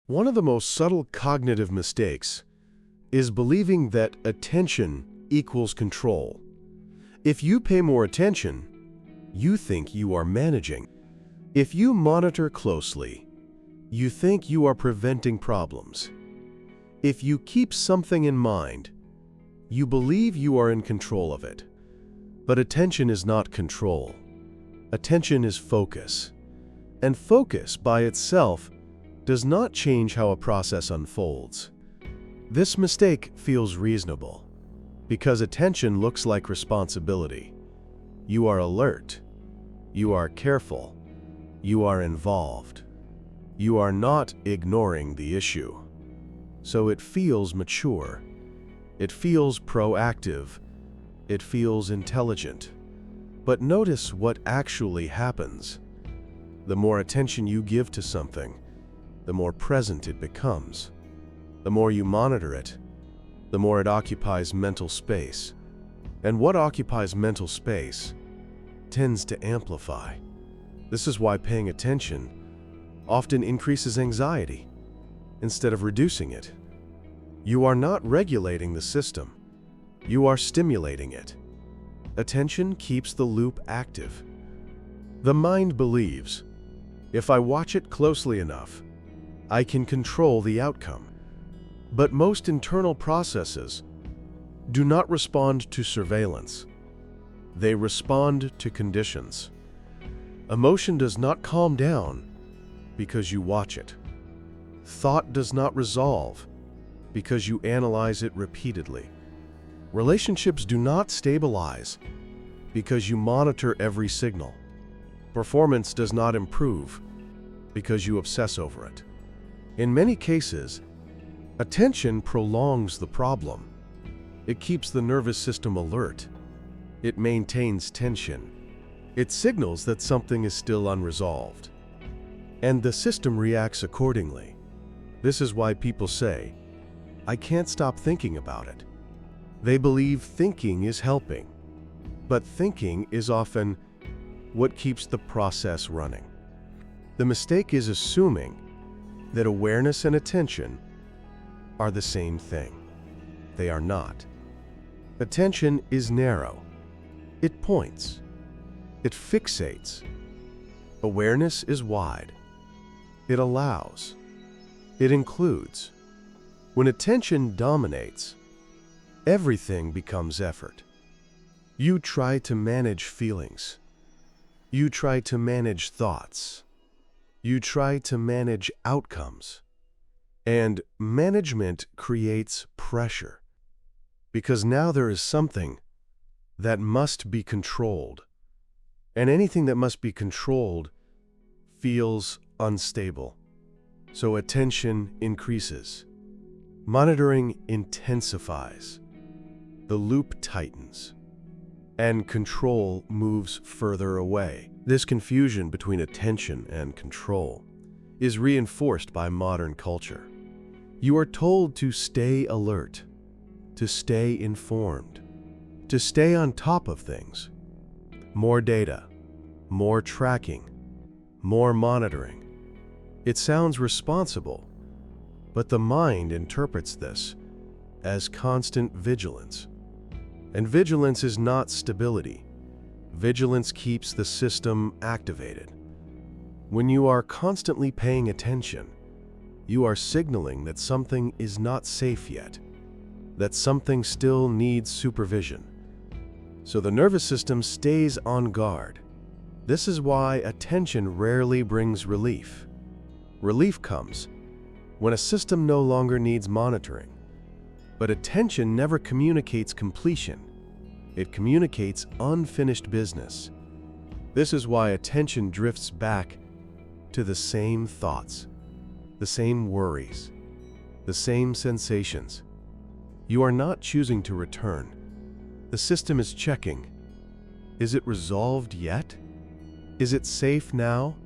One of the most subtle cognitive mistakes is believing that attention equals control. If you pay more attention, you think you are managing. If you monitor closely, you think you are preventing problems. If you keep something in mind, you believe you are in control of it. But attention is not control. Attention is focus. And focus by itself does not change how a process unfolds. This mistake feels reasonable because attention looks like responsibility. You are alert. You are careful. You are involved. You are not ignoring the issue. So it feels mature. It feels proactive. It feels intelligent. But notice what actually happens. The more attention you give to something, the more present it becomes. The more you monitor it, the more it occupies mental space. And what occupies mental space tends to amplify. This is why paying attention often increases anxiety instead of reducing it. You are not regulating the system. You are stimulating it. Attention keeps the loop active. The mind believes, if I watch it closely enough, I can control the outcome. But most internal processes do not respond to surveillance. They respond to conditions. Emotion does not calm down because you watch it. Thought does not resolve because you analyze it repeatedly. Relationships do not stabilize because you monitor every signal. Performance does not improve because you obsess over it. In many cases, attention prolongs the problem. It keeps the nervous system alert. It maintains tension. It signals that something is still unresolved. And the system reacts accordingly. This is why people say, I can't stop thinking about it. They believe thinking is helping. But thinking is often what keeps the process running. The mistake is assuming that awareness and attention are the same thing. They are not. Attention is narrow. It points. It fixates. Awareness is wide. It allows. It includes. When attention dominates, everything becomes effort. You try to manage feelings. You try to manage thoughts. You try to manage outcomes. And management creates pressure. Because now there is something that must be controlled. And anything that must be controlled feels unstable. So attention increases. Monitoring intensifies. The loop tightens. And control moves further away. This confusion between attention and control is reinforced by modern culture. You are told to stay alert, to stay informed, to stay on top of things. More data, more tracking, more monitoring. It sounds responsible, but the mind interprets this as constant vigilance. And vigilance is not stability. Vigilance keeps the system activated. When you are constantly paying attention, you are signaling that something is not safe yet, that something still needs supervision. So the nervous system stays on guard. This is why attention rarely brings relief. Relief comes when a system no longer needs monitoring. But attention never communicates completion. It communicates unfinished business. This is why attention drifts back to the same thoughts, the same worries, the same sensations. You are not choosing to return. The system is checking. Is it resolved yet? Is it safe now?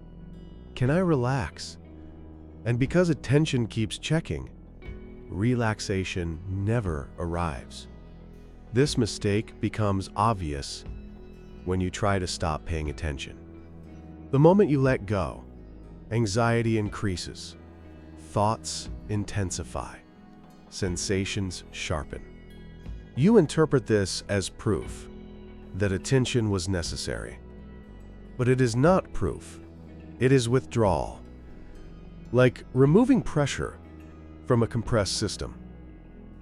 Can I relax? And because attention keeps checking, relaxation never arrives. This mistake becomes obvious when you try to stop paying attention. The moment you let go, anxiety increases, thoughts intensify, sensations sharpen. You interpret this as proof that attention was necessary. But it is not proof. It is withdrawal. Like removing pressure from a compressed system.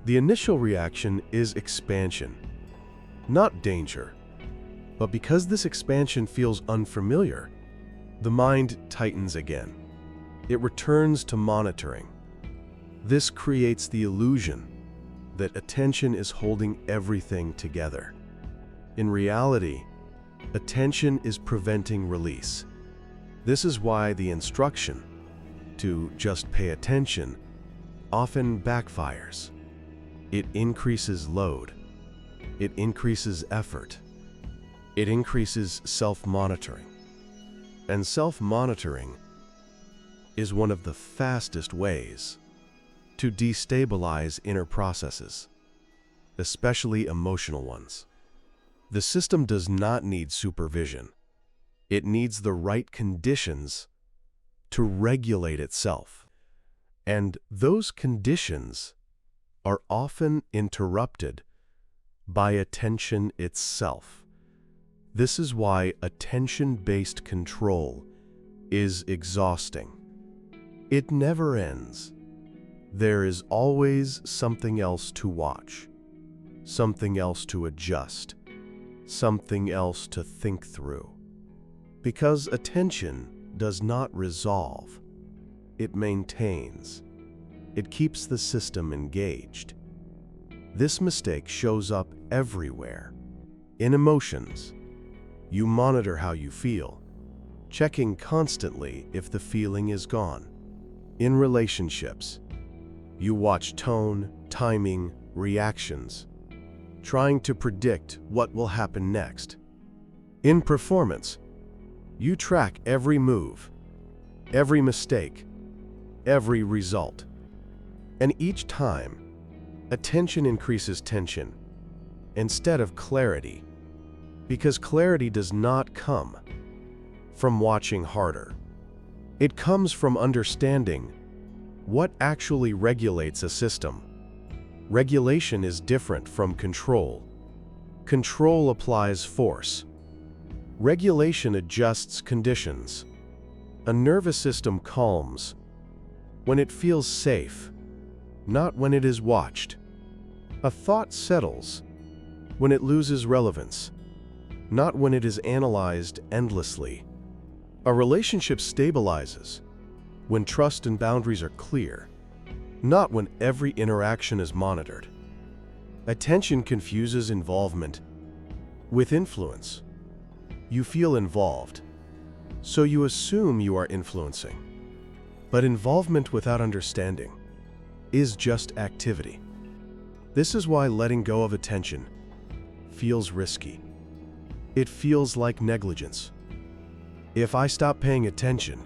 The initial reaction is expansion, not danger. But because this expansion feels unfamiliar, the mind tightens again. It returns to monitoring. This creates the illusion that attention is holding everything together. In reality, attention is preventing release. This is why the instruction to just pay attention often backfires. It increases load. It increases effort. It increases self-monitoring. And self-monitoring is one of the fastest ways to destabilize inner processes, especially emotional ones. The system does not need supervision. It needs the right conditions to regulate itself. And those conditions are often interrupted by attention itself. This is why attention-based control is exhausting. It never ends. There is always something else to watch, something else to adjust, something else to think through. Because attention does not resolve, it maintains. It keeps the system engaged. This mistake shows up everywhere. In emotions, you monitor how you feel, checking constantly if the feeling is gone. In relationships, you watch tone, timing, reactions, trying to predict what will happen next. In performance, you track every move, every mistake, every result. And each time, attention increases tension instead of clarity, because clarity does not come from watching harder. It comes from understanding what actually regulates a system. Regulation is different from control. Control applies force. Regulation adjusts conditions. A nervous system calms when it feels safe, not when it is watched. A thought settles when it loses relevance, not when it is analyzed endlessly. A relationship stabilizes when trust and boundaries are clear, not when every interaction is monitored. Attention confuses involvement with influence. You feel involved, so you assume you are influencing. But involvement without understanding is just activity. This is why letting go of attention feels risky. It feels like negligence. If I stop paying attention,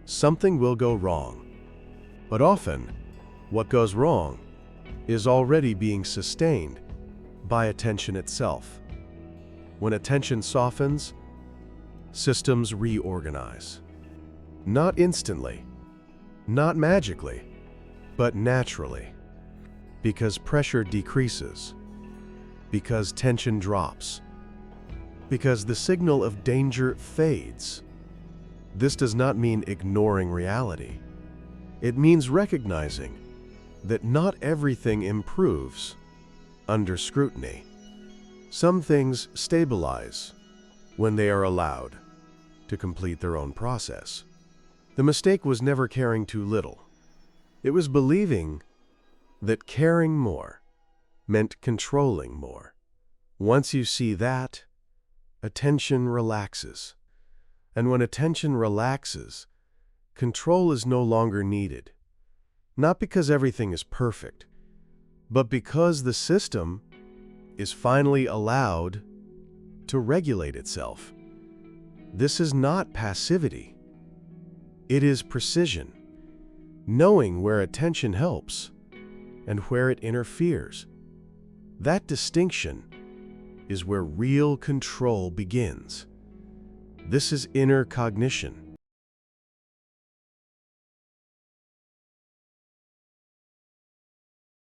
something will go wrong. But often, what goes wrong is already being sustained by attention itself. When attention softens, systems reorganize. Not instantly, not magically, but naturally. Because pressure decreases, because tension drops, because the signal of danger fades. This does not mean ignoring reality. It means recognizing that not everything improves under scrutiny. Some things stabilize when they are allowed to complete their own process. The mistake was never caring too little. It was believing that caring more meant controlling more. Once you see that, attention relaxes. And when attention relaxes, control is no longer needed. Not because everything is perfect, but because the system is finally allowed to regulate itself. This is not passivity. It is precision, knowing where attention helps and where it interferes. That distinction is where real control begins. This is inner cognition.